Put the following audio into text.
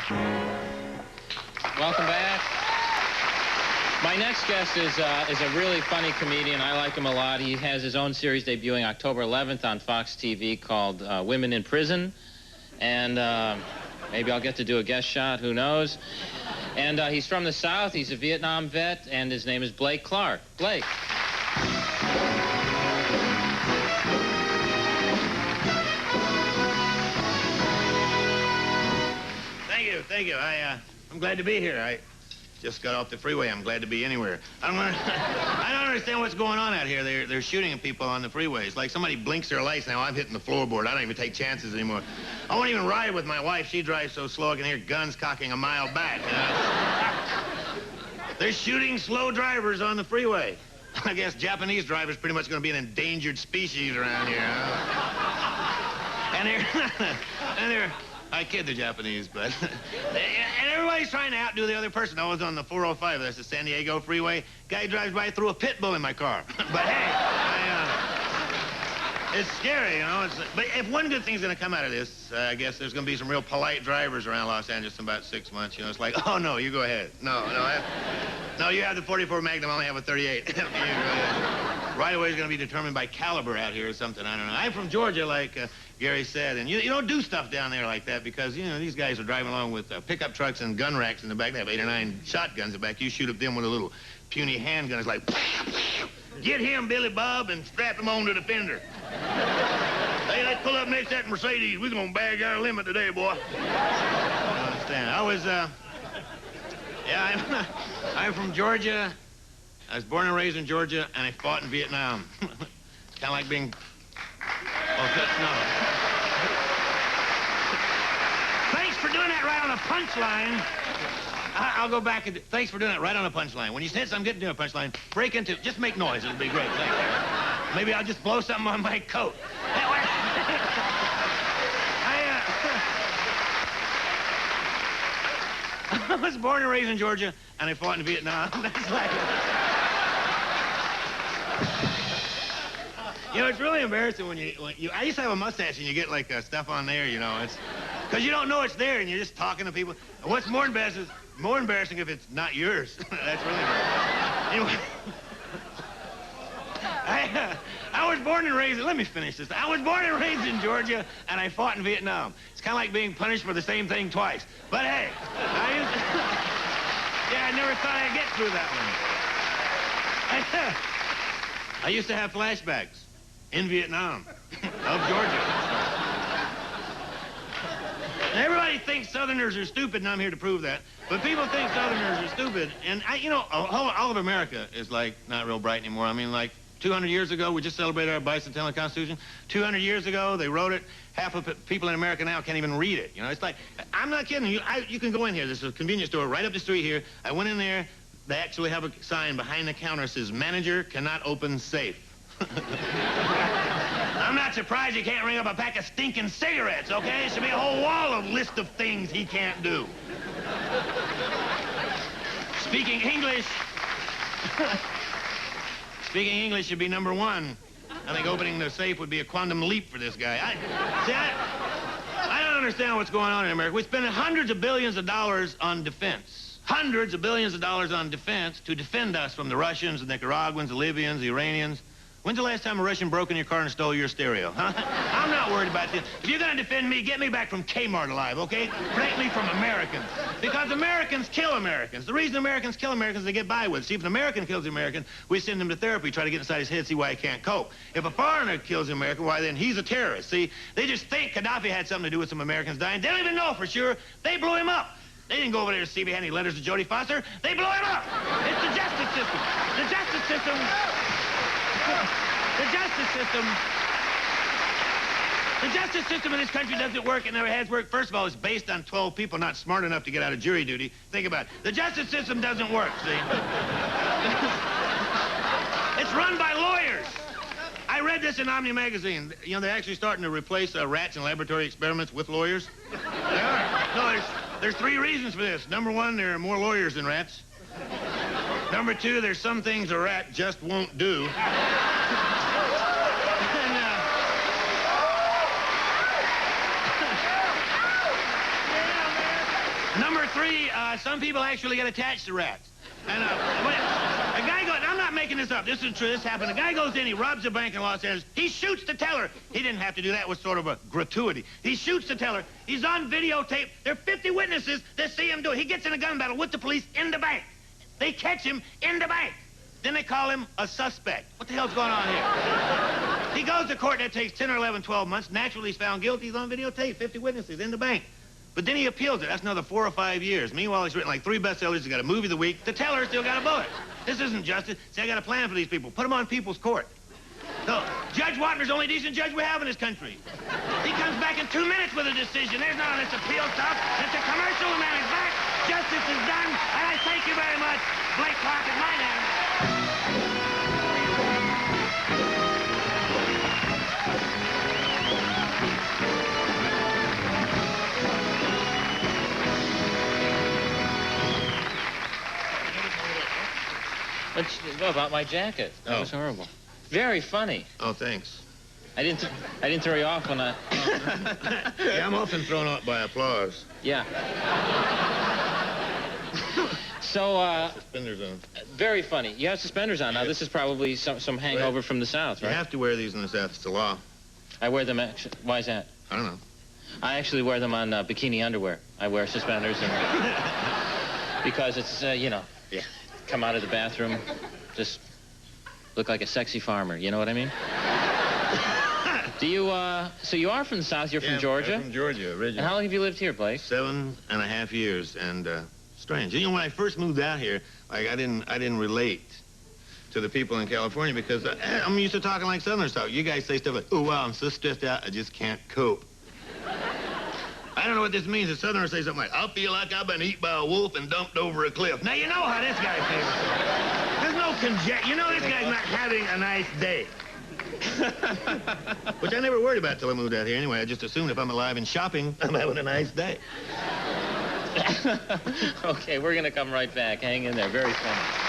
Welcome back. My next guest is a really funny comedian. I like him a lot. He has his own series debuting October 11th on Fox TV called Women in Prison. And maybe I'll get to do a guest shot, who knows. And he's from the South. He's a Vietnam vet, and his name is Blake Clark. Blake. Thank you. I'm glad to be here. I just got off the freeway. I'm glad to be anywhere. I don't understand what's going on out here. They're shooting at people on the freeways. Like somebody blinks their lights now, I'm hitting the floorboard. I don't even take chances anymore. I won't even ride with my wife. She drives so slow I can hear guns cocking a mile back. You know? They're shooting slow drivers on the freeway. I guess Japanese drivers pretty much going to be an endangered species around here. Huh? And they're I kid the Japanese, but... and everybody's trying to outdo the other person. I was on the 405, that's the San Diego freeway. Guy drives by, threw a pit bull in my car. But hey, it's scary, you know. But if one good thing's going to come out of this, I guess there's going to be some real polite drivers around Los Angeles in about 6 months. You know, it's like, oh, no, you go ahead. No, you have the 44 Magnum, I only have a 38. You go ahead. Right away is going to be determined by caliber out here or something, I don't know. I'm from Georgia, like Garry said, and you don't do stuff down there like that because, you know, these guys are driving along with pickup trucks and gun racks in the back. They have 8 or 9 shotguns in the back. You shoot at them with a little puny handgun. It's like, get him, Billy Bob, and strap him onto the fender. Hey, let's pull up next to that Mercedes. We're going to bag our limit today, boy. I don't understand. I was, I'm from Georgia. I was born and raised in Georgia, and I fought in Vietnam. It's kind of like being... Oh, no. Thanks for doing that right on a punchline. I'll go back and... Thanks for doing that right on a punchline. When you sense I'm getting to a punchline, break into... Just make noise. It'll be great. Thank you. Maybe I'll just blow something on my coat. I was born and raised in Georgia, and I fought in Vietnam. That's like... You know, it's really embarrassing when you... I used to have a mustache, and you get, like, stuff on there, you know. It's... Because you don't know it's there, and you're just talking to people. And what's more embarrassing if it's not yours. That's really embarrassing. Anyway... I was born and raised... Let me finish this. I was born and raised in Georgia, and I fought in Vietnam. It's kind of like being punished for the same thing twice. But, hey, yeah, I never thought I'd get through that one. I used to have flashbacks in Vietnam of Georgia. Everybody thinks Southerners are stupid, and I'm here to prove that. But people think Southerners are stupid, and, you know, all of America is, like, not real bright anymore. I mean, like, 200 years ago, we just celebrated our bicentennial Constitution. 200 years ago, they wrote it. Half of people in America now can't even read it. You know, it's like, I'm not kidding you. You can go in here. There's a convenience store right up the street here. I went in there. They actually have a sign behind the counter that says, manager cannot open safe. I'm not surprised you can't ring up a pack of stinking cigarettes, okay? There should be a whole wall of list of things he can't do. Speaking English... Speaking English should be number 1. I think opening the safe would be a quantum leap for this guy. I don't understand what's going on in America. We spend hundreds of billions of dollars on defense. Hundreds of billions of dollars on defense to defend us from the Russians, the Nicaraguans, the Libyans, the Iranians. When's the last time a Russian broke in your car and stole your stereo, huh? I'm not worried about this. If you're gonna defend me, get me back from Kmart alive, okay? Protect me from Americans. Because Americans kill Americans. The reason Americans kill Americans, they get by with. See, if an American kills an American, we send him to therapy, try to get inside his head, see why he can't cope. If a foreigner kills an American, why then he's a terrorist. See, they just think Gaddafi had something to do with some Americans dying. They don't even know for sure. They blew him up. They didn't go over there to see if he had any letters to Jodie Foster. They blew him up. It's the justice system. The justice system... The justice system in this country doesn't work. It never has worked. First of all, it's based on 12 people not smart enough to get out of jury duty. Think about it. The justice system doesn't work, see? It's run by lawyers. I read this in Omni magazine. You know, they're actually starting to replace rats in laboratory experiments with lawyers. They are. No, there's 3 reasons for this. Number 1, there are more lawyers than rats. Number 2, there's some things a rat just won't do. Number 3, some people actually get attached to rats. And a guy goes, I'm not making this up. This is true. This happened. A guy goes in, he robs a bank in Los Angeles. He shoots the teller. He didn't have to do that. It was sort of a gratuity. He shoots the teller. He's on videotape. There are 50 witnesses that see him do it. He gets in a gun battle with the police in the bank. They catch him in the bank. Then they call him a suspect. What the hell's going on here? He goes to court. That takes 10 or 11, 12 months. Naturally, he's found guilty. He's on videotape. 50 witnesses in the bank. But then he appeals it. That's another 4 or 5 years. Meanwhile, he's written like 3 bestsellers. He's got a movie of the week. The teller still got a bullet. This isn't justice. See, I got a plan for these people. Put them on people's court. So, Judge Wapner's the only decent judge we have in this country. He comes back in 2 minutes with a decision. There's none of this appeal stuff. It's a commercial. The man is back. Justice is done. And I thank you very much. Blake Clark is my name. What about my jacket? That was horrible. Very funny. Oh, thanks. I didn't throw you off when I... Yeah, I'm often thrown out by applause. Yeah. So, Suspenders on. very funny. You have suspenders on. Now, this is probably some hangover from the South, right? You have to wear these in the South. It's the law. I wear them actually. Why is that? I don't know. I actually wear them on bikini underwear. I wear suspenders and... because it's, you know... Yeah. Come out of the bathroom, just look like a sexy farmer. You know what I mean? Do you, so you are from the South, you're from Georgia? I'm from Georgia, originally. And how long have you lived here, Blake? 7.5 years, and, strange. You know, when I first moved out here, like, I didn't relate to the people in California because I'm used to talking like Southerners talk. You guys say stuff like, oh, wow, I'm so stressed out, I just can't cope. I don't know what this means. The Southerners say something like, I feel like I've been eaten by a wolf and dumped over a cliff. Now, you know how this guy feels. There's no conjecture. You know this guy's not having a nice day. Which I never worried about till I moved out here. Anyway, I just assumed if I'm alive and shopping, I'm having a nice day. Okay, we're going to come right back. Hang in there. Very funny.